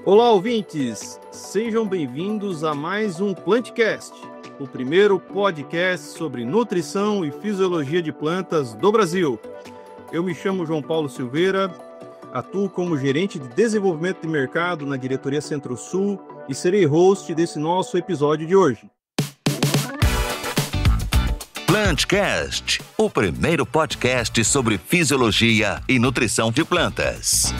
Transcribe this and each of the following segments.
Olá, ouvintes! Sejam bem-vindos a mais um Plantcast, o primeiro podcast sobre nutrição e fisiologia de plantas do Brasil. Eu me chamo João Paulo Silveira, atuo como gerente de desenvolvimento de mercado na diretoria Centro-Sul e serei host desse nosso episódio de hoje. Plantcast, o primeiro podcast sobre fisiologia e nutrição de plantas.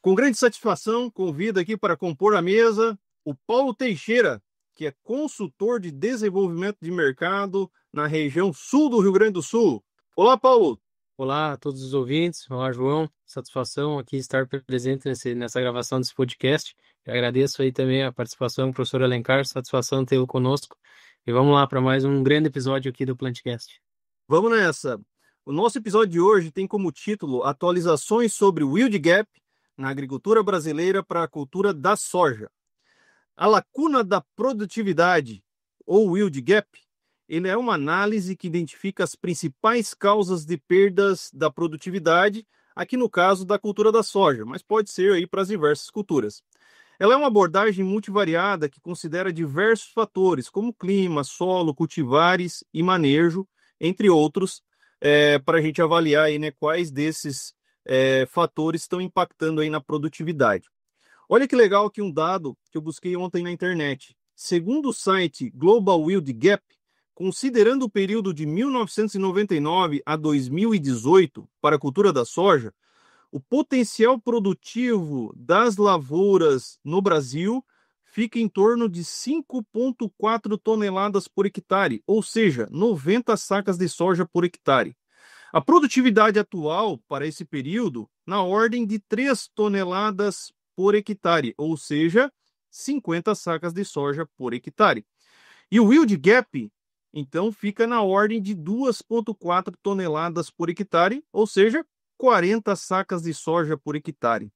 Com grande satisfação, convido aqui para compor a mesa o Paulo Teixeira, que é consultor de desenvolvimento de mercado na região sul do Rio Grande do Sul. Olá, Paulo! Olá a todos os ouvintes, olá João, satisfação aqui estar presente nessa gravação desse podcast. Eu agradeço aí também a participação do professor Alencar, satisfação tê-lo conosco. E vamos lá para mais um grande episódio aqui do Plantcast. Vamos nessa! O nosso episódio de hoje tem como título Atualizações sobre o Yield Gap na agricultura brasileira para a cultura da soja. A lacuna da produtividade, ou Yield Gap, ele é uma análise que identifica as principais causas de perdas da produtividade, aqui no caso da cultura da soja, mas pode ser aí para as diversas culturas. Ela é uma abordagem multivariada que considera diversos fatores, como clima, solo, cultivares e manejo, entre outros, para a gente avaliar aí, né, quais desses fatores estão impactando aí na produtividade. Olha que legal aqui um dado que eu busquei ontem na internet. Segundo o site Global Yield Gap, considerando o período de 1999 a 2018 para a cultura da soja, o potencial produtivo das lavouras no Brasil fica em torno de 5,4 toneladas por hectare, ou seja, 90 sacas de soja por hectare. A produtividade atual para esse período, na ordem de 3 toneladas por hectare, ou seja, 50 sacas de soja por hectare. E o Yield Gap, então, fica na ordem de 2,4 toneladas por hectare, ou seja, 40 sacas de soja por hectare.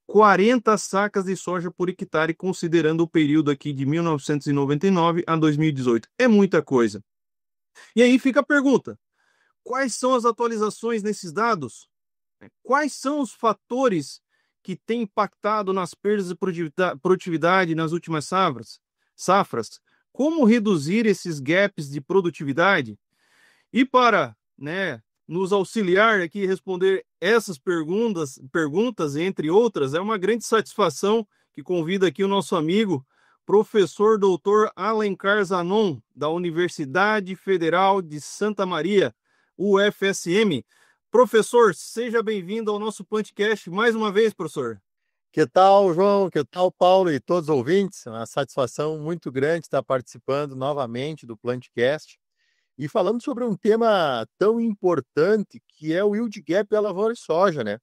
40 sacas de soja por hectare, considerando o período aqui de 1999 a 2018. É muita coisa. E aí fica a pergunta: quais são as atualizações nesses dados? Quais são os fatores que têm impactado nas perdas de produtividade nas últimas safras? Como reduzir esses gaps de produtividade? E para, nos auxiliar aqui e responder essas perguntas, entre outras, é uma grande satisfação que convida aqui o nosso amigo, professor doutor Alencar Zanon, da Universidade Federal de Santa Maria, UFSM. Professor, seja bem-vindo ao nosso Plantcast mais uma vez, professor. Que tal, João? Que tal, Paulo e todos os ouvintes? Uma satisfação muito grande estar participando novamente do Plantcast e falando sobre um tema tão importante que é o Yield Gap da lavoura de soja, né?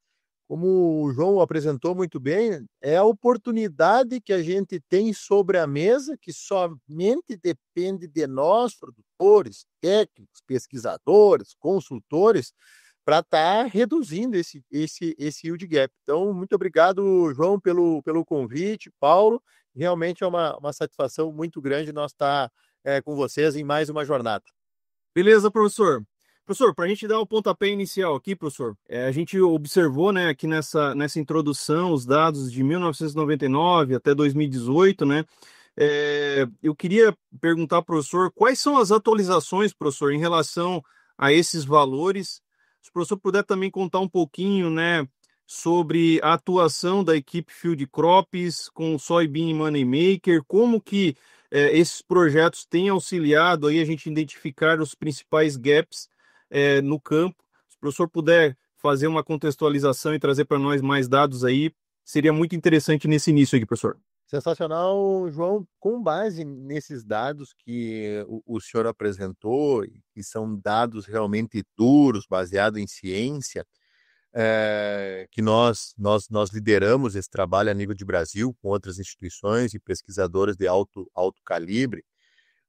Como o João apresentou muito bem, é a oportunidade que a gente tem sobre a mesa que somente depende de nós, produtores, técnicos, pesquisadores, consultores, para estar reduzindo esse Yield Gap. Então, muito obrigado, João, pelo convite. Paulo, realmente é uma satisfação muito grande nós estar com vocês em mais uma jornada. Beleza, professor. Professor, para a gente dar o pontapé inicial aqui, professor, a gente observou, né, aqui nessa introdução os dados de 1999 até 2018, né? Eu queria perguntar, professor, quais são as atualizações, professor, em relação a esses valores? Se o professor puder também contar um pouquinho, né, sobre a atuação da equipe Field Crops com o Soybean Moneymaker, como que esses projetos têm auxiliado aí a gente identificar os principais gaps no campo. Se o professor puder fazer uma contextualização e trazer para nós mais dados aí, seria muito interessante nesse início aqui, professor. Sensacional, João. Com base nesses dados que o senhor apresentou, que são dados realmente duros, baseados em ciência, que nós lideramos esse trabalho a nível de Brasil, com outras instituições e pesquisadores de alto calibre,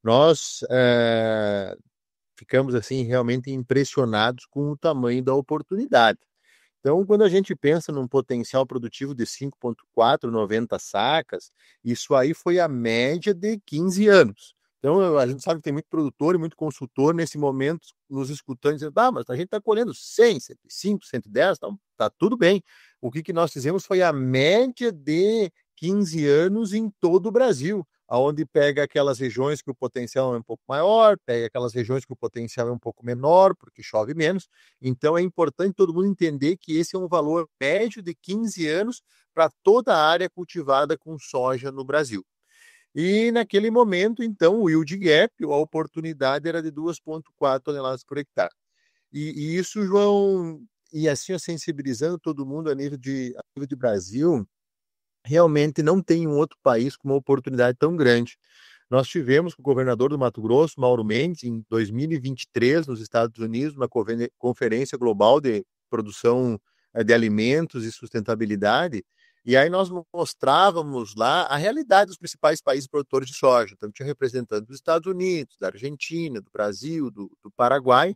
nós ficamos assim realmente impressionados com o tamanho da oportunidade. Então, quando a gente pensa num potencial produtivo de 5,4, 90 sacas, isso aí foi a média de 15 anos. Então, a gente sabe que tem muito produtor e muito consultor nesse momento nos escutando, dizendo, mas a gente está colhendo 100, 105, 110, então tá tudo bem. O que nós fizemos foi a média de 15 anos em todo o Brasil, onde pega aquelas regiões que o potencial é um pouco maior, pega aquelas regiões que o potencial é um pouco menor, porque chove menos. Então, é importante todo mundo entender que esse é um valor médio de 15 anos para toda a área cultivada com soja no Brasil. E naquele momento, então, o yield gap, a oportunidade era de 2,4 toneladas por hectare. E isso, João, e assim sensibilizando todo mundo a nível de Brasil, realmente não tem um outro país com uma oportunidade tão grande. Nós tivemos com o governador do Mato Grosso, Mauro Mendes, em 2023, nos Estados Unidos, uma conferência global de produção de alimentos e sustentabilidade, e aí nós mostrávamos lá a realidade dos principais países produtores de soja. Então, tinha representantes dos Estados Unidos, da Argentina, do Brasil, do Paraguai.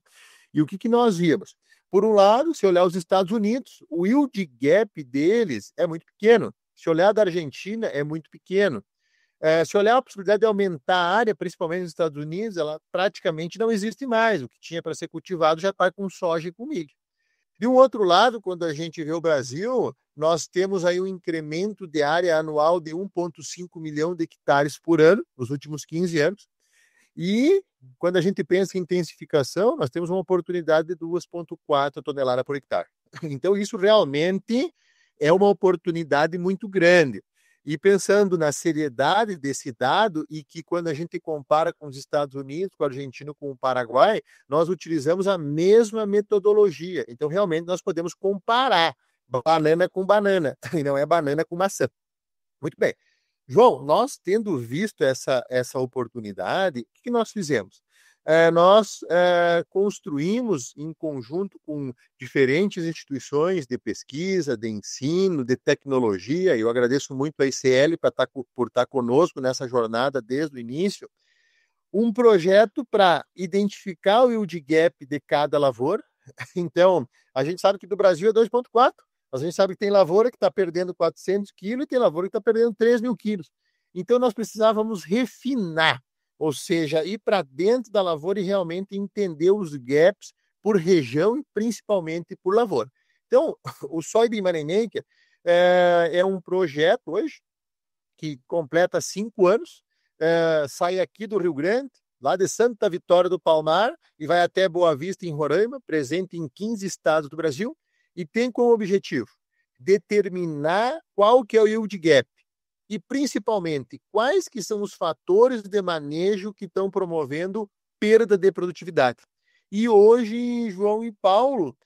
E o que nós víamos? Por um lado, se olhar os Estados Unidos, o yield gap deles é muito pequeno. Se olhar da Argentina, é muito pequeno. Se olhar a possibilidade de aumentar a área, principalmente nos Estados Unidos, ela praticamente não existe mais. O que tinha para ser cultivado já está com soja e com milho. De um outro lado, quando a gente vê o Brasil, nós temos aí um incremento de área anual de 1,5 milhão de hectares por ano, nos últimos 15 anos. E quando a gente pensa em intensificação, nós temos uma oportunidade de 2,4 toneladas por hectare. Então, isso realmente é uma oportunidade muito grande. E pensando na seriedade desse dado, e que quando a gente compara com os Estados Unidos, com a Argentina, com o Paraguai, nós utilizamos a mesma metodologia. Então, realmente, nós podemos comparar banana com banana, e não é banana com maçã. Muito bem. João, nós tendo visto essa oportunidade, o que nós fizemos? Nós construímos em conjunto com diferentes instituições de pesquisa, de ensino, de tecnologia, e eu agradeço muito a ICL por estar conosco nessa jornada desde o início, um projeto para identificar o yield gap de cada lavoura. Então, a gente sabe que do Brasil é 2,4, a gente sabe que tem lavoura que está perdendo 400 quilos e tem lavoura que está perdendo 3.000 quilos. Então, nós precisávamos refinar, ou seja, ir para dentro da lavoura e realmente entender os gaps por região e principalmente por lavoura. Então, o Soybean Money Maker é um projeto hoje que completa 5 anos, sai aqui do Rio Grande, lá de Santa Vitória do Palmar, e vai até Boa Vista, em Roraima, presente em 15 estados do Brasil, e tem como objetivo determinar qual que é o yield gap e, principalmente, quais que são os fatores de manejo que estão promovendo perda de produtividade. E hoje, João e Paulo,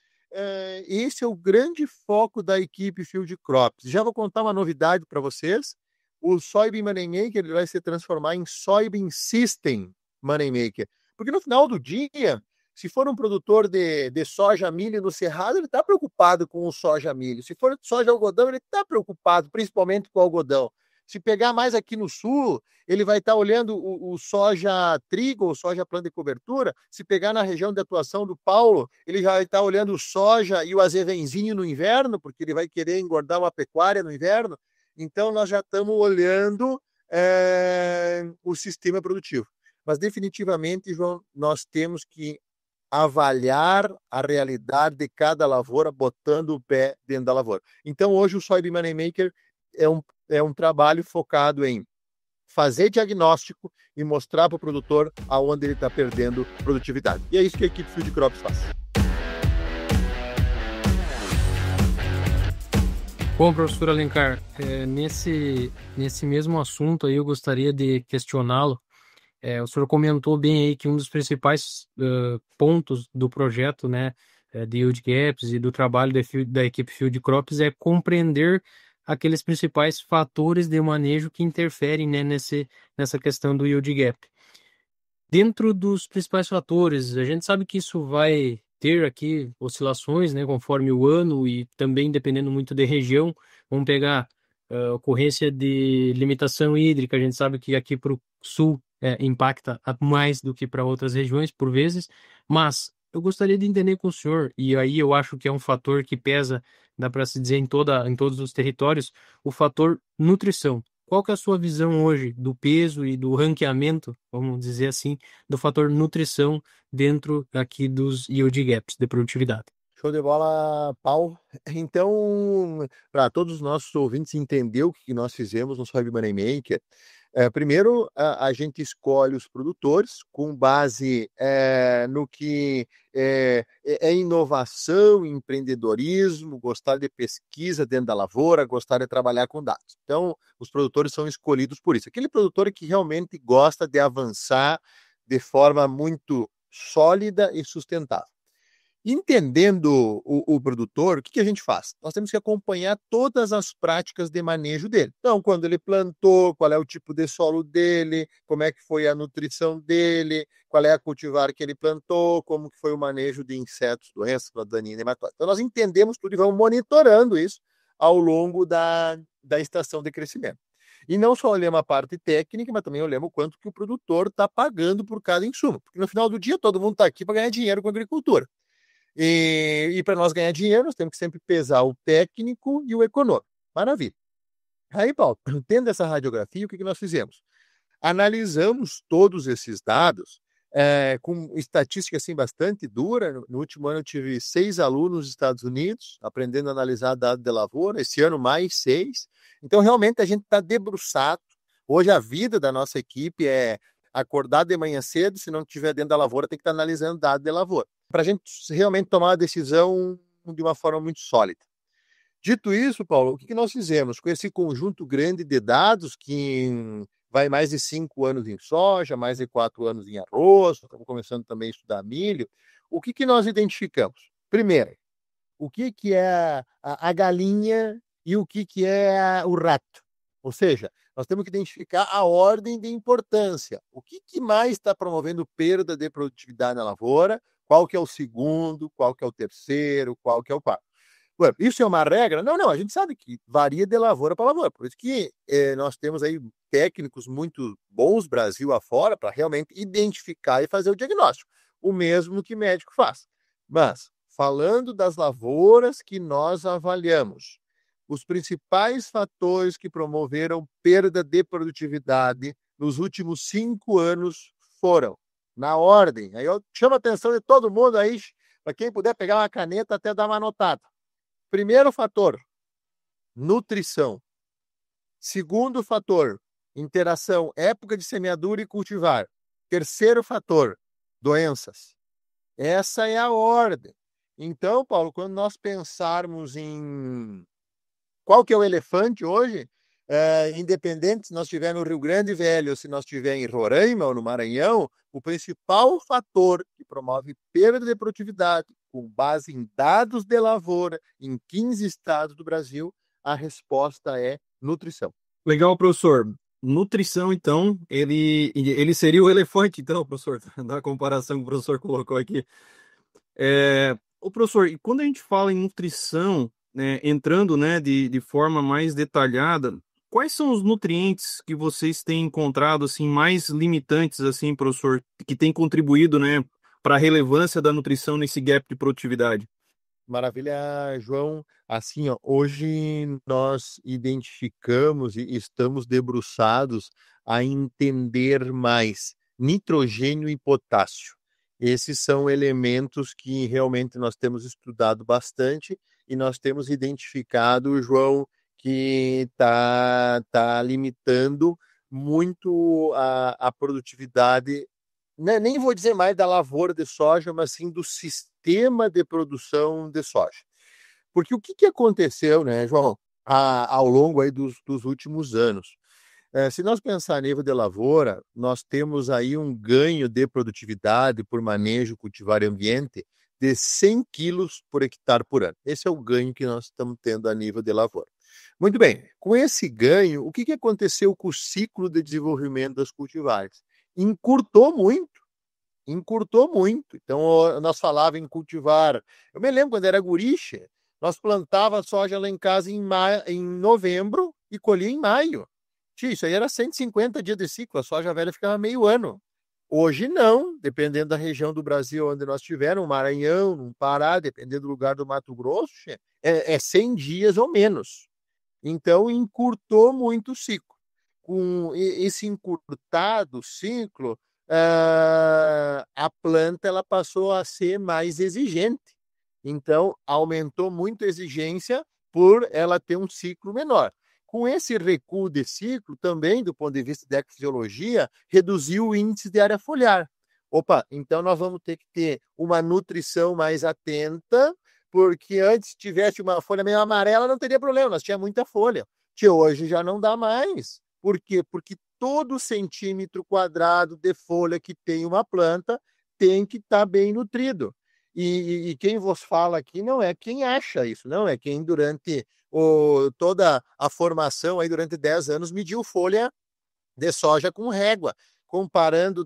esse é o grande foco da equipe Field Crops. Já vou contar uma novidade para vocês. O Soybean Money Maker ele vai se transformar em Soybean System Money Maker. Porque no final do dia, se for um produtor de soja milho no Cerrado, ele está preocupado com o soja milho. Se for soja algodão, ele está preocupado, principalmente com o algodão. Se pegar mais aqui no sul, ele vai estar olhando o soja trigo, ou soja planta de cobertura. Se pegar na região de atuação do Paulo, ele já vai estar olhando o soja e o azevenzinho no inverno, porque ele vai querer engordar uma pecuária no inverno. Então, nós já estamos olhando o sistema produtivo. Mas, definitivamente, João, nós temos que avaliar a realidade de cada lavoura, botando o pé dentro da lavoura. Então, hoje, o Soybean Money Maker é um trabalho focado em fazer diagnóstico e mostrar para o produtor aonde ele está perdendo produtividade. E é isso que a equipe Field Crops faz. Bom, professor Alencar, nesse mesmo assunto aí eu gostaria de questioná-lo. O senhor comentou bem aí que um dos principais pontos do projeto, né, de Yield Gaps e do trabalho da equipe Field Crops é compreender aqueles principais fatores de manejo que interferem, né, nessa questão do Yield Gap. Dentro dos principais fatores, a gente sabe que isso vai ter aqui oscilações, né, conforme o ano e também dependendo muito da região. Vamos pegar a ocorrência de limitação hídrica, a gente sabe que aqui para o sul impacta mais do que para outras regiões, por vezes, mas eu gostaria de entender com o senhor, e aí eu acho que é um fator que pesa, dá para se dizer, em todos os territórios, o fator nutrição. qual que é a sua visão hoje do peso e do ranqueamento, vamos dizer assim, do fator nutrição dentro aqui dos yield gaps de produtividade? Show de bola, Paulo. Então, para todos os nossos ouvintes entender o que nós fizemos no Soybean Moneymaker, primeiro a gente escolhe os produtores com base no que é inovação, empreendedorismo, gostar de pesquisa dentro da lavoura, gostar de trabalhar com dados. Então, os produtores são escolhidos por isso. Aquele produtor que realmente gosta de avançar de forma muito sólida e sustentável. Entendendo o produtor, o que a gente faz? Nós temos que acompanhar todas as práticas de manejo dele. Então, quando ele plantou, qual é o tipo de solo dele, como é que foi a nutrição dele, qual é a cultivar que ele plantou, como que foi o manejo de insetos, doenças, daninhas, nematóides. Então, nós entendemos tudo e vamos monitorando isso ao longo da estação de crescimento. E não só olhamos a parte técnica, mas também olhamos o quanto que o produtor está pagando por cada insumo. Porque no final do dia, todo mundo está aqui para ganhar dinheiro com a agricultura. E para nós ganhar dinheiro, nós temos que sempre pesar o técnico e o econômico. Maravilha. Aí, Paulo, tendo essa radiografia, o que nós fizemos? Analisamos todos esses dados com estatística assim, bastante dura. No último ano eu tive 6 alunos nos Estados Unidos, aprendendo a analisar dados de lavoura. Esse ano mais 6. Então, realmente, a gente está debruçado. Hoje, a vida da nossa equipe é acordar de manhã cedo, se não estiver dentro da lavoura, tem que estar analisando dados de lavoura, para a gente realmente tomar a decisão de uma forma muito sólida. Dito isso, Paulo, o que nós fizemos com esse conjunto grande de dados, que vai mais de 5 anos em soja, mais de 4 anos em arroz, estamos começando também a estudar milho, o que nós identificamos? Primeiro, o que é a galinha e o que é o rato. Ou seja, nós temos que identificar a ordem de importância. O que mais está promovendo perda de produtividade na lavoura? Qual que é o segundo? Qual que é o terceiro? Qual que é o quarto? Bueno, isso é uma regra? Não, a gente sabe que varia de lavoura para lavoura. Por isso que nós temos aí técnicos muito bons, Brasil afora, para realmente identificar e fazer o diagnóstico. O mesmo que médico faz. Mas, falando das lavouras que nós avaliamos, os principais fatores que promoveram perda de produtividade nos últimos 5 anos foram, na ordem, aí eu chamo a atenção de todo mundo aí, para quem puder pegar uma caneta até dar uma anotada. Primeiro fator, nutrição. Segundo fator, interação, época de semeadura e cultivar. Terceiro fator, doenças. Essa é a ordem. Então, Paulo, quando nós pensarmos em qual que é o elefante hoje, independente se nós estivermos no Rio Grande Velho ou se nós estivermos em Roraima ou no Maranhão, o principal fator que promove perda de produtividade, com base em dados de lavoura, em 15 estados do Brasil, a resposta é nutrição. Legal, professor. Nutrição, então, ele seria o elefante, então, professor, na comparação que o professor colocou aqui. Ô, professor, e quando a gente fala em nutrição, né, entrando, né, de forma mais detalhada, quais são os nutrientes que vocês têm encontrado assim mais limitantes, assim, professor, que têm contribuído, né, para a relevância da nutrição nesse gap de produtividade? Maravilha, João. Assim, ó, hoje nós identificamos e estamos debruçados a entender mais nitrogênio e potássio. Esses são elementos que realmente nós temos estudado bastante e nós temos identificado, João, que tá limitando muito a produtividade, né? Nem vou dizer mais da lavoura de soja, mas sim do sistema de produção de soja. Porque o que aconteceu, né, João, ao longo aí dos últimos anos? Se nós pensar a nível de lavoura, nós temos aí um ganho de produtividade por manejo, cultivar e ambiente de 100 quilos por hectare por ano. Esse é o ganho que nós estamos tendo a nível de lavoura. Muito bem, com esse ganho, o que aconteceu com o ciclo de desenvolvimento das cultivares? Encurtou muito. Então, nós falávamos em cultivar. Eu me lembro quando era gurixa, nós plantava soja lá em casa em novembro e colhia em maio. Isso aí era 150 dias de ciclo, a soja velha ficava meio ano. Hoje não, dependendo da região do Brasil onde nós estivermos, no Maranhão, no Pará, dependendo do lugar do Mato Grosso, é 100 dias ou menos. Então, encurtou muito o ciclo. com esse encurtado ciclo, a planta ela passou a ser mais exigente. Então, aumentou muito a exigência por ela ter um ciclo menor. Com esse recuo de ciclo, também, do ponto de vista da ecfisiologia, reduziu o índice de área foliar. Opa, então nós vamos ter que ter uma nutrição mais atenta, porque antes tivesse uma folha meio amarela, não teria problema, nós tínhamos muita folha. Que hoje já não dá mais. Por quê? Porque todo centímetro quadrado de folha que tem uma planta tem que estar bem nutrido. E quem vos fala aqui não é quem acha isso, não, é quem durante toda a formação, aí durante 10 anos, mediu folha de soja com régua, comparando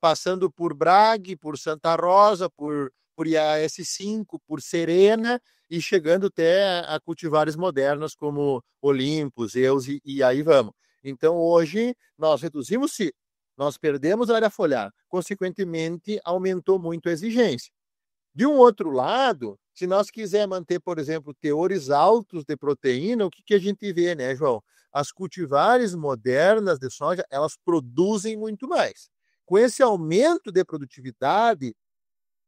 passando por Bragg, por Santa Rosa, por IAS5, por Serena, e chegando até a cultivares modernas como Olympus, Zeus, e aí vamos. Então, hoje, nós reduzimos ciclo, nós perdemos a área foliar, consequentemente, aumentou muito a exigência. De um outro lado, se nós quisermos manter, por exemplo, teores altos de proteína, o que a gente vê, né, João? As cultivares modernas de soja, elas produzem muito mais. Com esse aumento de produtividade,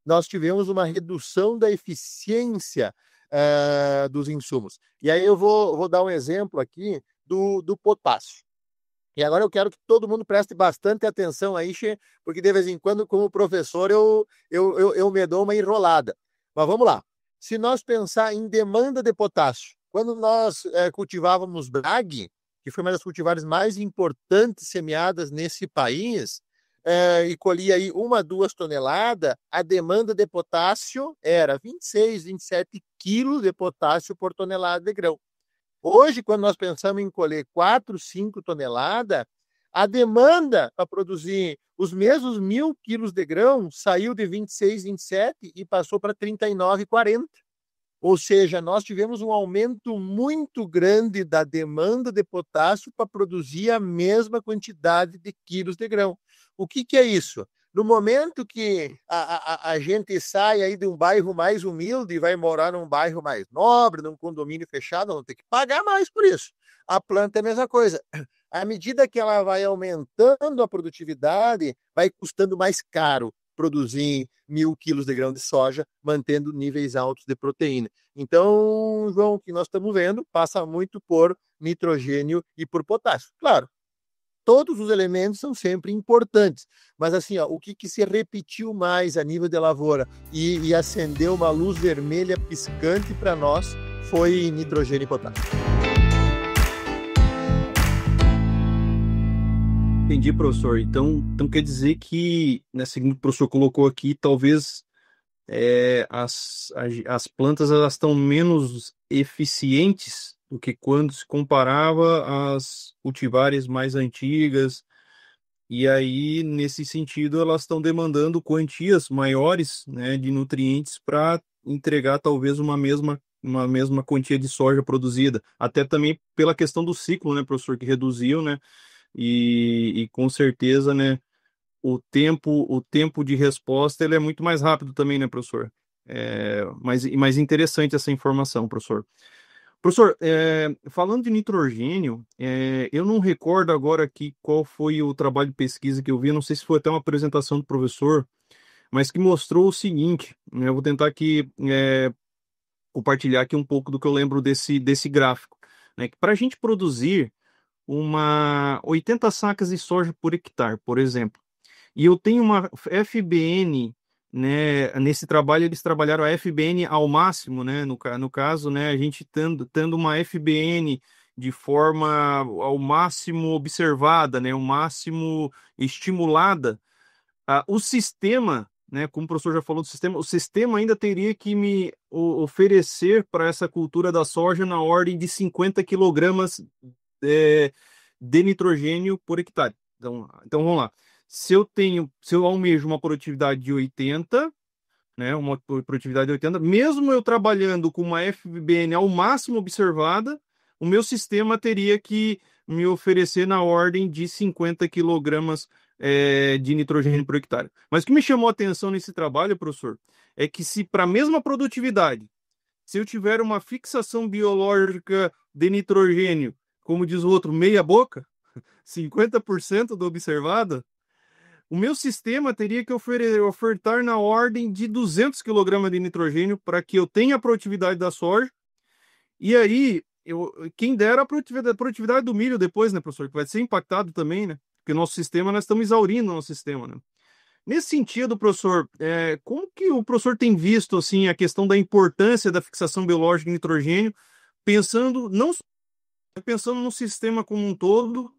nós tivemos uma redução da eficiência dos insumos. E aí eu vou dar um exemplo aqui do potássio. E agora eu quero que todo mundo preste bastante atenção aí, porque de vez em quando, como professor, eu me dou uma enrolada. Mas vamos lá. Se nós pensar em demanda de potássio, quando nós cultivávamos Bragg, que foi uma das cultivares mais importantes semeadas nesse país, e colhia aí 1, 2 toneladas, a demanda de potássio era 26, 27 quilos de potássio por tonelada de grão. Hoje, quando nós pensamos em colher 4, 5 toneladas, a demanda para produzir os mesmos 1.000 quilos de grão saiu de 26, 27 e passou para 39, 40. Ou seja, nós tivemos um aumento muito grande da demanda de potássio para produzir a mesma quantidade de quilos de grão. O que é isso? No momento que a gente sai aí de um bairro mais humilde e vai morar num bairro mais nobre, num condomínio fechado, não tem que pagar mais por isso. A planta é a mesma coisa. À medida que ela vai aumentando a produtividade, vai custando mais caro produzir 1.000 quilos de grão de soja, mantendo níveis altos de proteína. Então, João, o que nós estamos vendo passa muito por nitrogênio e por potássio. Claro, todos os elementos são sempre importantes, mas assim, ó, o que se repetiu mais a nível de lavoura e acendeu uma luz vermelha piscante para nós foi nitrogênio e potássio. Entendi, professor. Então quer dizer que, né, segundo o professor colocou aqui, talvez as plantas elas estão menos eficientes do que quando se comparava às cultivares mais antigas, e aí, nesse sentido, elas estão demandando quantias maiores, né, de nutrientes para entregar talvez uma mesma quantia de soja produzida, até também pela questão do ciclo, né, professor, que reduziu, né, e com certeza, né, o tempo de resposta ele é muito mais rápido também, né, professor? Mais interessante essa informação, professor. Professor, falando de nitrogênio, eu não recordo agora aqui qual foi o trabalho de pesquisa que eu vi, não sei se foi até uma apresentação do professor, mas que mostrou o seguinte, né, eu vou tentar aqui compartilhar aqui um pouco do que eu lembro desse gráfico, né, que para a gente produzir 80 sacas de soja por hectare, por exemplo, e eu tenho uma FBN, né, nesse trabalho eles trabalharam a FBN ao máximo, né, no caso, né, a gente tendo uma FBN de forma ao máximo observada, né, o máximo estimulada, o sistema, né, como o professor já falou do sistema, o sistema ainda teria que me oferecer para essa cultura da soja na ordem de 50 quilogramas de nitrogênio por hectare. Então vamos lá. Se eu almejo uma produtividade de 80, né, uma produtividade de 80, mesmo eu trabalhando com uma FBN ao máximo observada, o meu sistema teria que me oferecer na ordem de 50 quilogramas de nitrogênio por hectare. Mas o que me chamou a atenção nesse trabalho, professor, é que se para a mesma produtividade, se eu tiver uma fixação biológica de nitrogênio, como diz o outro, meia boca, 50% do observado, o meu sistema teria que ofertar na ordem de 200 kg de nitrogênio para que eu tenha a produtividade da soja. E aí, quem dera a produtividade do milho depois, né, professor? Que vai ser impactado também, né? Porque nosso sistema, nós estamos exaurindo o nosso sistema, né? Nesse sentido, professor, como que o professor tem visto assim, a questão da importância da fixação biológica de nitrogênio, pensando não só pensando no sistema como um todo,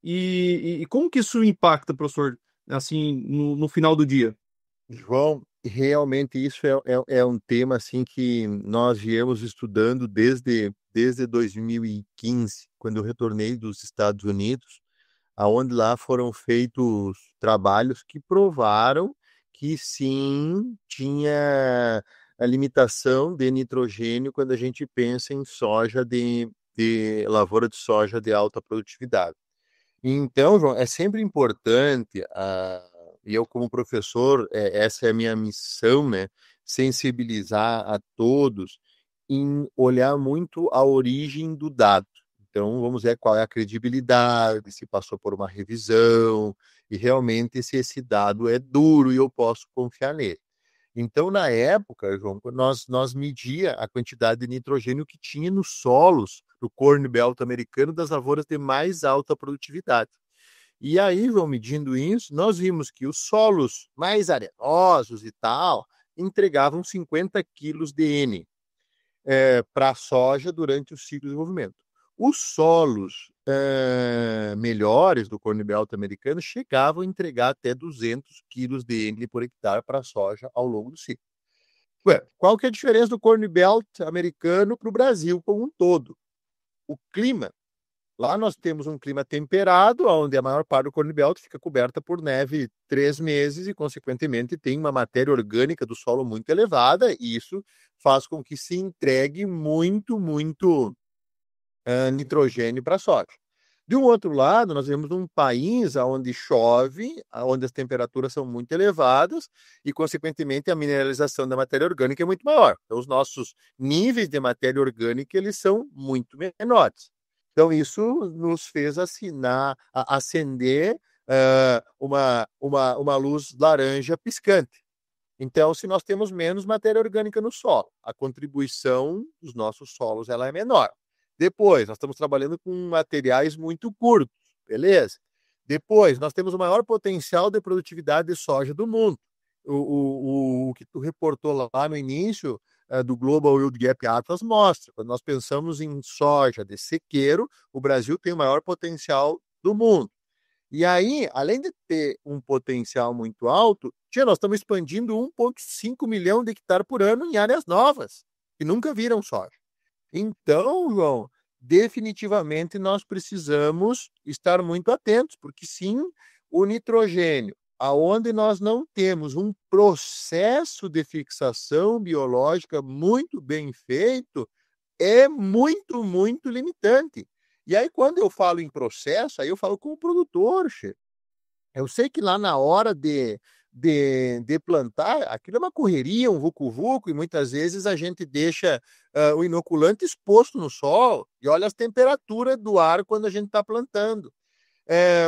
e como que isso impacta, professor, assim, no final do dia? João, realmente isso é um tema assim que nós viemos estudando desde 2015, quando eu retornei dos Estados Unidos, aonde lá foram feitos trabalhos que provaram que sim tinha a limitação de nitrogênio quando a gente pensa em soja de lavoura de soja de alta produtividade. Então, João, é sempre importante, e eu como professor, essa é a minha missão, né? Sensibilizar a todos em olhar muito a origem do dado. Então, vamos ver qual é a credibilidade, se passou por uma revisão, e realmente se esse dado é duro e eu posso confiar nele. Então, na época, João, nós media a quantidade de nitrogênio que tinha nos solos do Corn Belt americano das lavouras de mais alta produtividade. E aí, João, medindo isso, nós vimos que os solos mais arenosos e tal entregavam 50 quilos de N para a soja durante o ciclo de desenvolvimento. Os solos melhores do Corn Belt americano chegavam a entregar até 200 quilos de N por hectare para a soja ao longo do ciclo. Ué, qual que é a diferença do Corn Belt americano para o Brasil como um todo? O clima. Lá nós temos um clima temperado, onde a maior parte do Corn Belt fica coberta por neve 3 meses e, consequentemente, tem uma matéria orgânica do solo muito elevada, e isso faz com que se entregue muito nitrogênio para a soja. De um outro lado, nós vemos um país onde chove, onde as temperaturas são muito elevadas e, consequentemente, a mineralização da matéria orgânica é muito maior. Então, os nossos níveis de matéria orgânica eles são muito menores. Então, isso nos fez acender uma luz laranja piscante. Então, se nós temos menos matéria orgânica no solo, a contribuição dos nossos solos ela é menor. Depois, nós estamos trabalhando com materiais muito curtos, beleza? Depois, nós temos o maior potencial de produtividade de soja do mundo. O que tu reportou lá no início do Global Yield Gap Atlas mostra. Quando nós pensamos em soja de sequeiro, o Brasil tem o maior potencial do mundo. E aí, além de ter um potencial muito alto, nós estamos expandindo 1,5 milhão de hectares por ano em áreas novas, que nunca viram soja. Então, João, definitivamente nós precisamos estar muito atentos, porque sim, o nitrogênio, aonde nós não temos um processo de fixação biológica muito bem feito, é muito limitante. E aí, quando eu falo em processo, aí eu falo com o produtor, che. Eu sei que lá na hora de plantar, aquilo é uma correria, um vucu-vucu, e muitas vezes a gente deixa o inoculante exposto no sol e olha as temperaturas do ar quando a gente está plantando.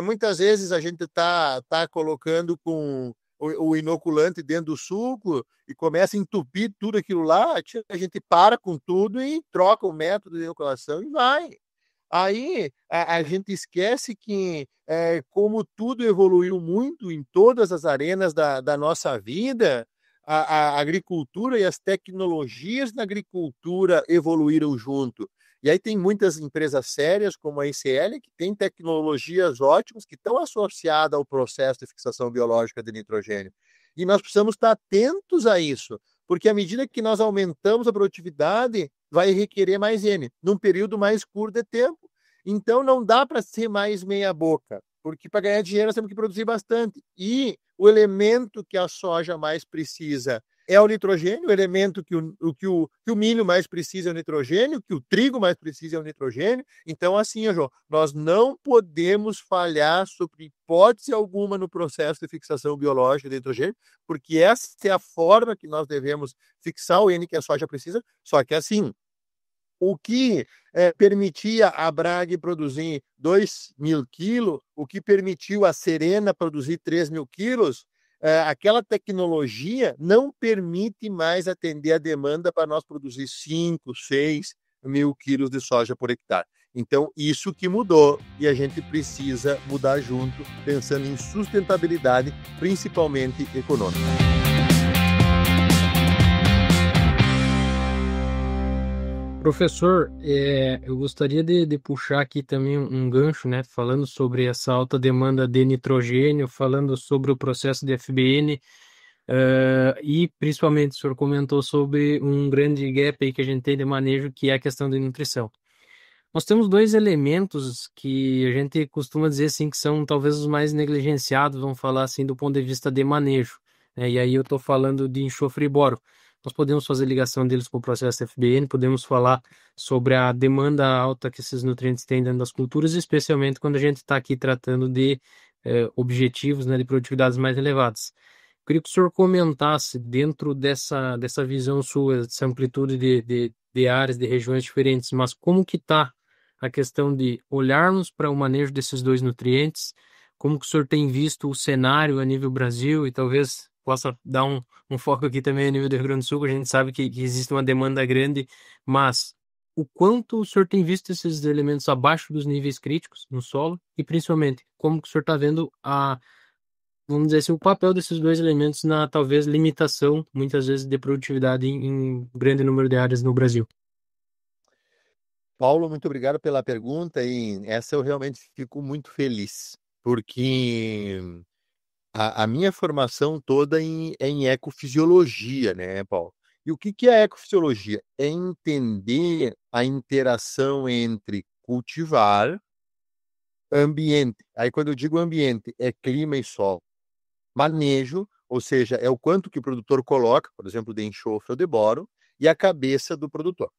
Muitas vezes a gente tá colocando com o inoculante dentro do suco e começa a entupir tudo aquilo lá, a gente para com tudo e troca o método de inoculação e vai. Aí a gente esquece que, como tudo evoluiu muito em todas as arenas da nossa vida, a agricultura e as tecnologias na agricultura evoluíram junto. E aí tem muitas empresas sérias, como a ICL, que tem tecnologias ótimas que estão associadas ao processo de fixação biológica de nitrogênio. E nós precisamos estar atentos a isso, porque à medida que nós aumentamos a produtividade, vai requerer mais N, num período mais curto de tempo. Então, não dá para ser mais meia boca, porque para ganhar dinheiro nós temos que produzir bastante. E o elemento que a soja mais precisa é o nitrogênio, o elemento que o milho mais precisa é o nitrogênio, que o trigo mais precisa é o nitrogênio. Então, assim, João, nós não podemos falhar sobre hipótese alguma no processo de fixação biológica de nitrogênio, porque essa é a forma que nós devemos fixar o N que a soja precisa, só que assim, o que permitia a Bragg produzir 2.000 quilos, o que permitiu a Serena produzir 3.000 quilos, aquela tecnologia não permite mais atender a demanda para nós produzir 5, 6 mil quilos de soja por hectare. Então, isso que mudou e a gente precisa mudar junto, pensando em sustentabilidade, principalmente econômica. Professor, eu gostaria de puxar aqui também um gancho, né, falando sobre essa alta demanda de nitrogênio, falando sobre o processo de FBN, e principalmente o senhor comentou sobre um grande gap aí que a gente tem de manejo, que é a questão de nutrição. Nós temos dois elementos que a gente costuma dizer assim, que são talvez os mais negligenciados, vamos falar assim, do ponto de vista de manejo, né? E aí eu estou falando de enxofre e boro. Nós podemos fazer ligação deles com o processo FBN, podemos falar sobre a demanda alta que esses nutrientes têm dentro das culturas, especialmente quando a gente está aqui tratando de objetivos, né, de produtividades mais elevadas. Eu queria que o senhor comentasse, dentro dessa visão sua, dessa amplitude de áreas, de regiões diferentes, mas como que está a questão de olharmos para o manejo desses dois nutrientes, como que o senhor tem visto o cenário a nível Brasil e talvez possa dar um foco aqui também a nível do Rio Grande do Sul, que a gente sabe que existe uma demanda grande, mas o quanto o senhor tem visto esses elementos abaixo dos níveis críticos no solo e principalmente como que o senhor está vendo vamos dizer assim, o papel desses dois elementos na talvez limitação, muitas vezes, de produtividade em grande número de áreas no Brasil. Paulo, muito obrigado pela pergunta e essa eu realmente fico muito feliz, porque a minha formação toda é em ecofisiologia, né, Paulo? E o que é ecofisiologia? É entender a interação entre cultivar, ambiente. Aí, quando eu digo ambiente, é clima e sol. Manejo, ou seja, é o quanto que o produtor coloca, por exemplo, de enxofre ou de boro, e a cabeça do produtor.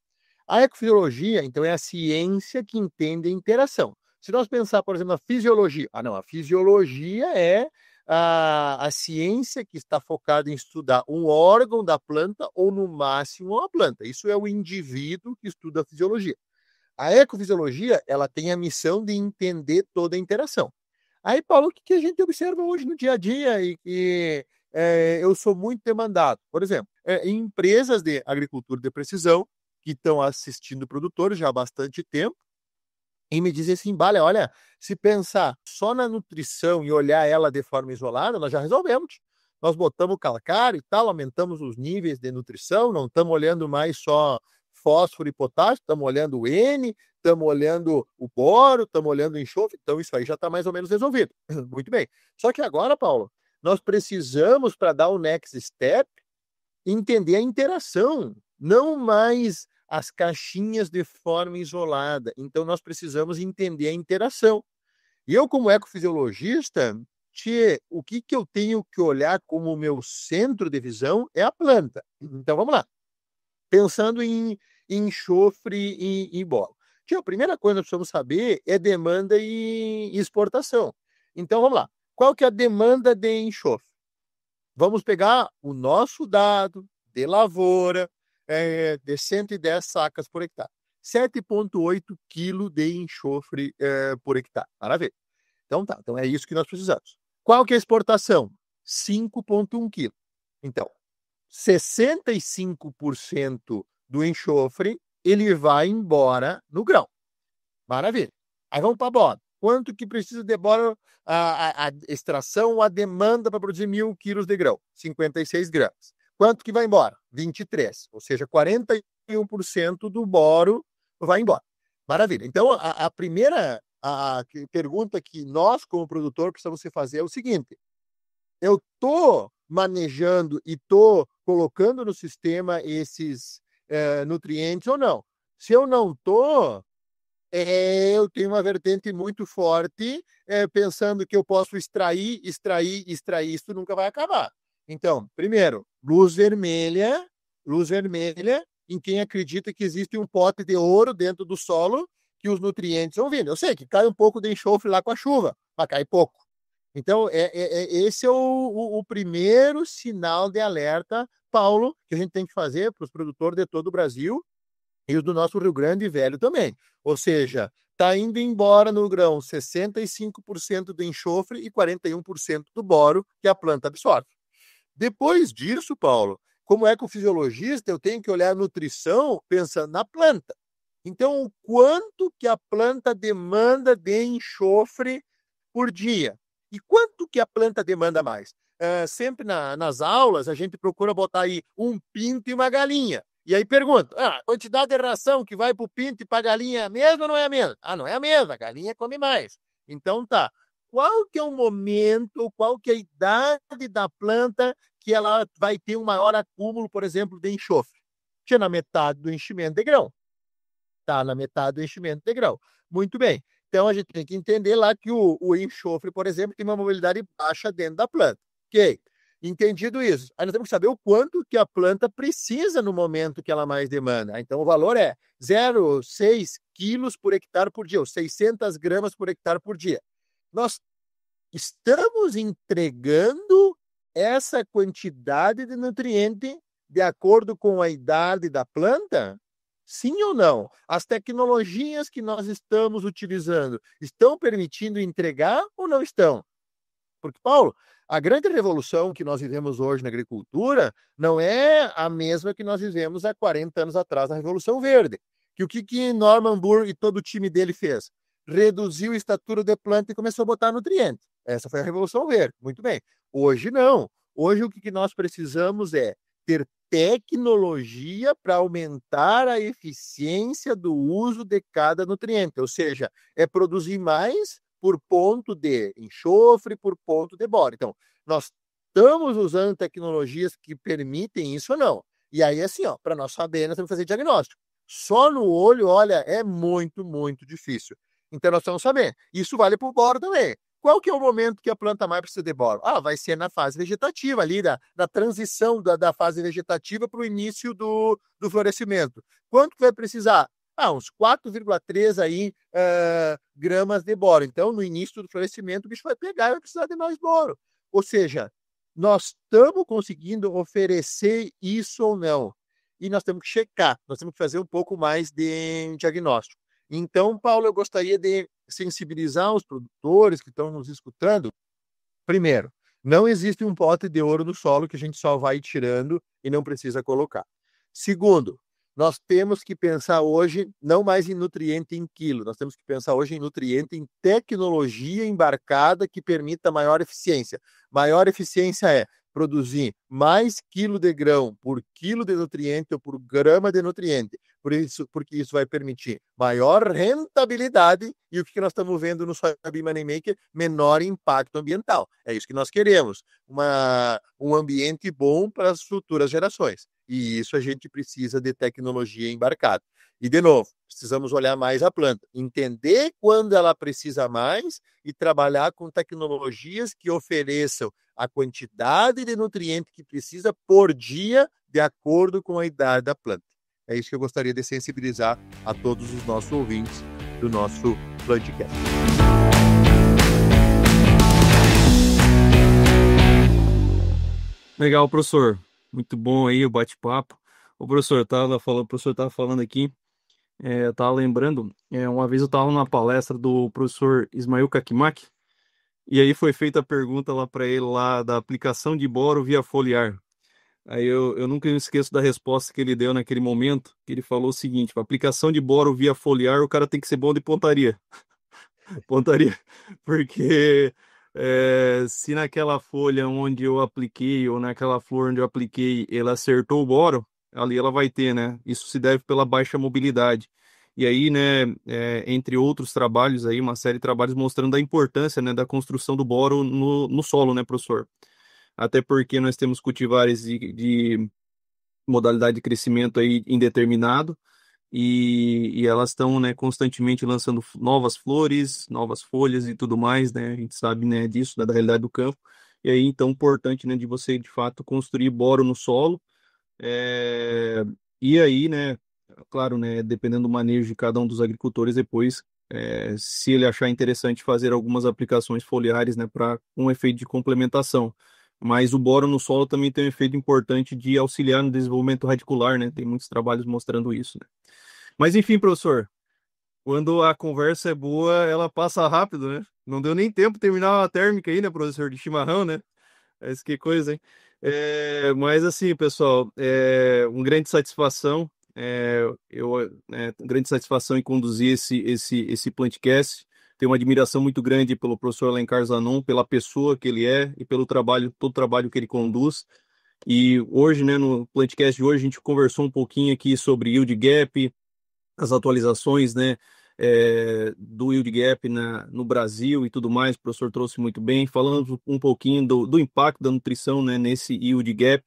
A ecofisiologia, então, é a ciência que entende a interação. Se nós pensar, por exemplo, na fisiologia, a fisiologia é a ciência que está focada em estudar um órgão da planta ou, no máximo, uma planta. Isso é o indivíduo que estuda a fisiologia. A ecofisiologia, ela tem a missão de entender toda a interação. Aí, Paulo, o que a gente observa hoje no dia a dia e que eu sou muito demandado? Por exemplo, em empresas de agricultura de precisão, que estão assistindo produtores já há bastante tempo, e me dizem assim, olha, se pensar só na nutrição e olhar ela de forma isolada, nós já resolvemos. Nós botamos calcário e tal, aumentamos os níveis de nutrição, não estamos olhando mais só fósforo e potássio, estamos olhando o N, estamos olhando o boro, estamos olhando o enxofre, então isso aí já está mais ou menos resolvido. Muito bem. Só que agora, Paulo, nós precisamos, para dar o next step, entender a interação, não mais as caixinhas de forma isolada. Então, nós precisamos entender a interação. E eu, como ecofisiologista, o que eu tenho que olhar como meu centro de visão é a planta. Então, vamos lá. Pensando em enxofre e boro. A primeira coisa que nós precisamos saber é demanda e exportação. Então, vamos lá. Qual que é a demanda de enxofre? Vamos pegar o nosso dado de lavoura, de 110 sacas por hectare. 7,8 kg de enxofre por hectare. Maravilha. Então tá, então é isso que nós precisamos. Qual que é a exportação? 5,1 kg. Então, 65% do enxofre, ele vai embora no grão. Maravilha. Aí vamos para a bora. Quanto que precisa de bora a extração, a demanda para produzir 1.000 quilos de grão? 56 gramas. Quanto que vai embora? 23. Ou seja, 41% do boro vai embora. Maravilha. Então, a primeira pergunta que nós, como produtor, precisamos fazer é o seguinte. Eu estou manejando e estou colocando no sistema esses nutrientes ou não? Se eu não estou, eu tenho uma vertente muito forte pensando que eu posso extrair, isso nunca vai acabar. Então, primeiro, luz vermelha em quem acredita que existe um pote de ouro dentro do solo que os nutrientes vão vindo. Eu sei que cai um pouco de enxofre lá com a chuva, mas cai pouco. Então, esse é o primeiro sinal de alerta, Paulo, que a gente tem que fazer para os produtores de todo o Brasil, E o do nosso Rio Grande Velho também. Ou seja, está indo embora no grão 65% do enxofre e 41% do boro que a planta absorve. Depois disso, Paulo, como ecofisiologista, eu tenho que olhar a nutrição pensando na planta. Então, o quanto que a planta demanda de enxofre por dia? E quanto que a planta demanda mais? Sempre nas aulas, a gente procura botar aí um pinto e uma galinha. E aí pergunta, a quantidade de ração que vai para o pinto e para a galinha é a mesma ou não é a mesma? Não é a mesma, a galinha come mais. Então tá, qual que é o momento, qual que é a idade da planta que ela vai ter um maior acúmulo, por exemplo, de enxofre? Que é na metade do enchimento de grão. Tá na metade do enchimento de grão. Muito bem. Então a gente tem que entender lá que o enxofre, por exemplo, tem uma mobilidade baixa dentro da planta. Ok. Entendido isso. Aí nós temos que saber o quanto que a planta precisa no momento que ela mais demanda. Então o valor é 0,6 quilos por hectare por dia, ou 600 gramas por hectare por dia. Nós estamos entregando essa quantidade de nutriente de acordo com a idade da planta? Sim ou não? As tecnologias que nós estamos utilizando estão permitindo entregar ou não estão? Porque, Paulo, a grande revolução que nós vivemos hoje na agricultura não é a mesma que nós vivemos há 40 anos atrás, na Revolução Verde. Que o que Norman Burr e todo o time dele fez? Reduziu a estatura de planta e começou a botar nutrientes. Essa foi a Revolução Verde. Muito bem. Hoje não. Hoje o que nós precisamos é ter tecnologia para aumentar a eficiência do uso de cada nutriente, ou seja, é produzir mais por ponto de enxofre, por ponto de boro. Então, nós estamos usando tecnologias que permitem isso ou não. E aí, assim, para nós saber, nós temos que fazer diagnóstico. Só no olho, olha, é muito, muito difícil. Então, nós estamos sabendo. Isso vale para o boro também. Qual que é o momento que a planta mais precisa de boro? Vai ser na fase vegetativa, ali, da transição da fase vegetativa para o início do florescimento. Quanto que vai precisar? Uns 4,3 aí, gramas de boro. Então, no início do florescimento, o bicho vai pegar e vai precisar de mais boro. Ou seja, nós estamos conseguindo oferecer isso ou não. E nós temos que checar, nós temos que fazer um pouco mais de diagnóstico. Então, Paulo, eu gostaria de sensibilizar os produtores que estão nos escutando. Primeiro, não existe um pote de ouro no solo que a gente só vai tirando e não precisa colocar. Segundo, nós temos que pensar hoje não mais em nutriente em quilo, nós temos que pensar hoje em nutriente em tecnologia embarcada que permita maior eficiência. Maior eficiência é produzir mais quilo de grão por quilo de nutriente ou por grama de nutriente. Porque isso vai permitir maior rentabilidade e o que nós estamos vendo no Soybean Moneymaker, menor impacto ambiental. É isso que nós queremos, um ambiente bom para as futuras gerações. E isso a gente precisa de tecnologia embarcada. E, de novo, precisamos olhar mais a planta, entender quando ela precisa mais e trabalhar com tecnologias que ofereçam a quantidade de nutriente que precisa por dia de acordo com a idade da planta. É isso que eu gostaria de sensibilizar a todos os nossos ouvintes do nosso Plantcast. Legal, professor. Muito bom aí o bate-papo. O professor estava falando aqui, eu estava lembrando, uma vez eu estava numa palestra do professor Ismael Kakimaki, e aí foi feita a pergunta lá para ele lá da aplicação de boro via foliar. Aí eu nunca me esqueço da resposta que ele deu naquele momento, que ele falou o seguinte: para aplicação de boro via foliar, o cara tem que ser bom de pontaria. Pontaria, porque se naquela folha onde eu apliquei, ou naquela flor onde eu apliquei, ela acertou o boro, ali ela vai ter, né? Isso se deve pela baixa mobilidade. E aí, né, entre outros trabalhos aí, uma série de trabalhos mostrando a importância, né, da construção do boro no solo, né, professor? Até porque nós temos cultivares de modalidade de crescimento aí indeterminado, e elas estão, né, constantemente lançando novas flores, novas folhas e tudo mais, né? A gente sabe, né, disso, da realidade do campo. E aí, então, importante, né, de você, de fato, construir boro no solo. É, E aí, né, claro, né, dependendo do manejo de cada um dos agricultores, depois, se ele achar interessante fazer algumas aplicações foliares, né, para um efeito de complementação. Mas o boro no solo também tem um efeito importante de auxiliar no desenvolvimento radicular, né? Tem muitos trabalhos mostrando isso, né? Mas enfim, professor, quando a conversa é boa, ela passa rápido, né? Não deu nem tempo de terminar a térmica aí, né, professor, de chimarrão, né? Mas que coisa, hein? Mas assim, pessoal, uma grande satisfação. Grande satisfação em conduzir esse podcast. Tenho uma admiração muito grande pelo professor Alencar Zanon, pela pessoa que ele é e pelo trabalho, todo o trabalho que ele conduz. E hoje, né, no podcast de hoje, a gente conversou um pouquinho aqui sobre yield gap, as atualizações, né, do yield gap no Brasil e tudo mais. O professor trouxe muito bem. Falamos um pouquinho do impacto da nutrição, né, nesse yield gap.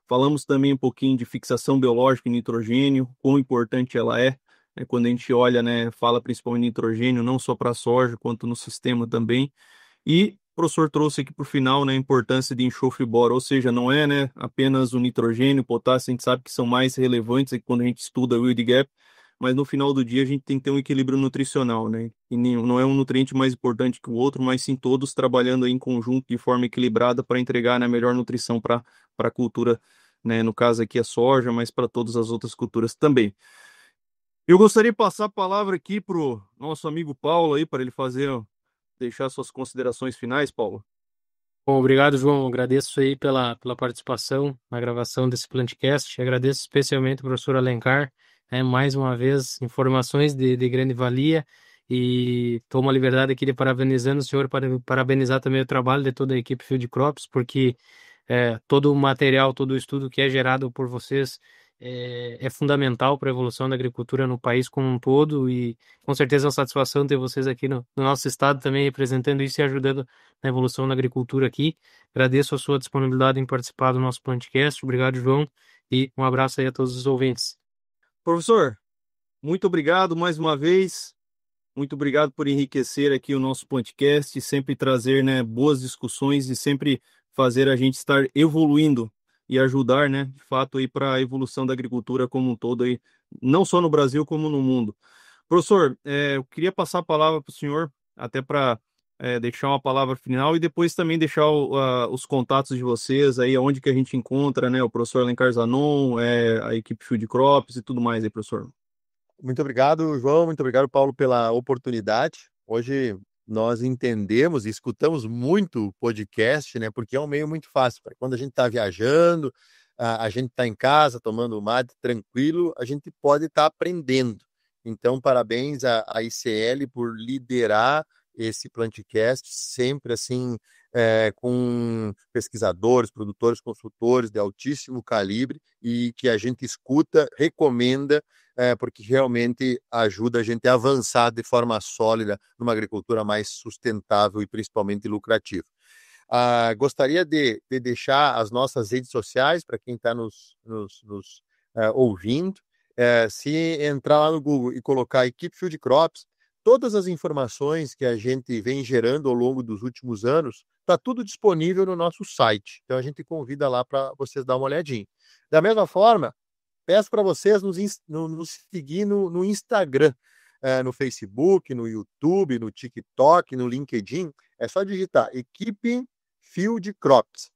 Falamos também um pouquinho de fixação biológica em nitrogênio, quão importante ela é, né, quando a gente olha, né, fala principalmente nitrogênio, não só para a soja, quanto no sistema também. E o professor trouxe aqui para o final, né, a importância de enxofre e boro, ou seja, não é, né, apenas o nitrogênio, o potássio, a gente sabe que são mais relevantes quando a gente estuda o yield gap, mas no final do dia a gente tem que ter um equilíbrio nutricional, né? E não é um nutriente mais importante que o outro, mas sim todos trabalhando aí em conjunto de forma equilibrada para entregar, né, a melhor nutrição para a cultura, né? No caso aqui a soja, mas para todas as outras culturas também. Eu gostaria de passar a palavra aqui para o nosso amigo Paulo aí, para ele deixar suas considerações finais, Paulo. Bom, obrigado, João. Agradeço aí pela participação na gravação desse Plantcast. Agradeço especialmente ao professor Alencar, mais uma vez, informações de grande valia. E tomo a liberdade aqui de parabenizando o senhor, para parabenizar também o trabalho de toda a equipe Field Crops, porque todo o material, todo o estudo que é gerado por vocês é fundamental para a evolução da agricultura no país como um todo. E com certeza é uma satisfação ter vocês aqui no nosso estado também representando isso e ajudando na evolução da agricultura aqui. Agradeço a sua disponibilidade em participar do nosso podcast. Obrigado, João, e um abraço aí a todos os ouvintes. Professor, muito obrigado mais uma vez. Muito obrigado por enriquecer aqui o nosso podcast, sempre trazer, né, boas discussões e sempre fazer a gente estar evoluindo e ajudar, né, de fato aí para a evolução da agricultura como um todo aí, não só no Brasil como no mundo. Professor, eu queria passar a palavra para o senhor, até para deixar uma palavra final e depois também deixar os contatos de vocês aí, onde que a gente encontra, né, o professor Alencar Zanon, a equipe Field Crops e tudo mais aí, professor. Muito obrigado, João. Muito obrigado, Paulo, pela oportunidade. Hoje nós entendemos e escutamos muito o podcast, né? Porque é um meio muito fácil. Para quando a gente está viajando, a gente está em casa tomando mate tranquilo, a gente pode estar aprendendo. Então, parabéns à ICL por liderar esse Plantcast, sempre assim, com pesquisadores, produtores, consultores de altíssimo calibre e que a gente escuta, recomenda, porque realmente ajuda a gente a avançar de forma sólida numa agricultura mais sustentável e principalmente lucrativa. Gostaria de deixar as nossas redes sociais para quem está nos ouvindo. Se entrar lá no Google e colocar Equipe Field Crops, todas as informações que a gente vem gerando ao longo dos últimos anos, está tudo disponível no nosso site. Então a gente convida lá para vocês dar uma olhadinha. Da mesma forma, peço para vocês nos seguir no Instagram, no Facebook, no YouTube, no TikTok, no LinkedIn. É só digitar Equipe Field Crops.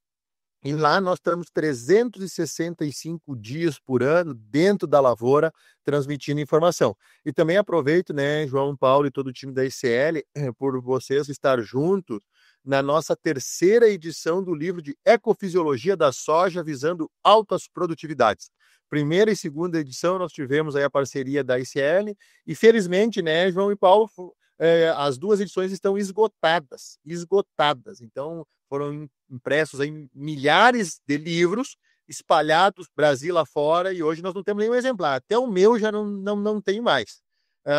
E lá nós estamos 365 dias por ano dentro da lavoura transmitindo informação. E também aproveito, né, João Paulo e todo o time da ICL, por vocês estar juntos na nossa terceira edição do livro de Ecofisiologia da Soja visando altas produtividades. Primeira e segunda edição nós tivemos aí a parceria da ICL e felizmente, né, João e Paulo, as duas edições estão esgotadas. Então foram impressos aí milhares de livros espalhados Brasil afora e hoje nós não temos nenhum exemplar. Até o meu já não tem mais.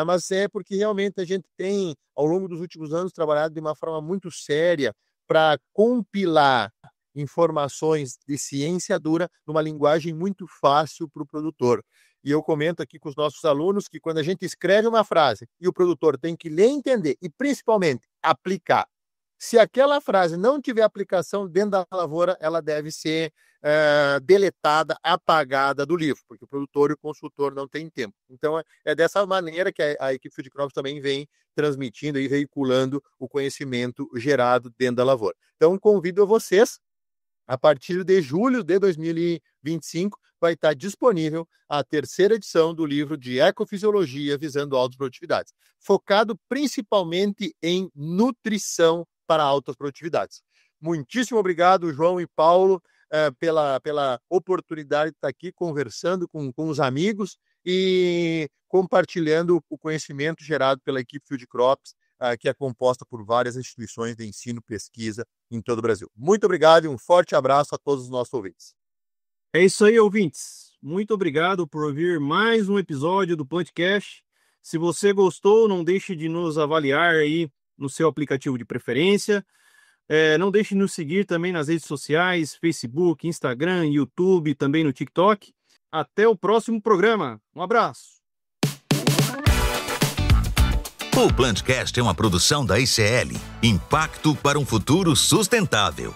Mas é porque realmente a gente tem, ao longo dos últimos anos, trabalhado de uma forma muito séria para compilar informações de ciência dura numa linguagem muito fácil para o produtor. E eu comento aqui com os nossos alunos que quando a gente escreve uma frase e o produtor tem que ler e entender e principalmente aplicar, se aquela frase não tiver aplicação dentro da lavoura, ela deve ser deletada, apagada do livro, porque o produtor e o consultor não têm tempo. Então, é dessa maneira que a equipe Field Crops também vem transmitindo e veiculando o conhecimento gerado dentro da lavoura. Então, convido a vocês A partir de julho de 2025, vai estar disponível a terceira edição do livro de Ecofisiologia visando altas produtividades, focado principalmente em nutrição para altas produtividades. Muitíssimo obrigado, João e Paulo, pela oportunidade de estar aqui conversando com os amigos e compartilhando o conhecimento gerado pela equipe Field Crops, que é composta por várias instituições de ensino e pesquisa em todo o Brasil. Muito obrigado e um forte abraço a todos os nossos ouvintes. É isso aí, ouvintes. Muito obrigado por ouvir mais um episódio do PlantCast. Se você gostou, não deixe de nos avaliar aí no seu aplicativo de preferência. Não deixe de nos seguir também nas redes sociais, Facebook, Instagram, YouTube, também no TikTok. Até o próximo programa. Um abraço. O PlantCast é uma produção da ICL, Impacto para um Futuro Sustentável.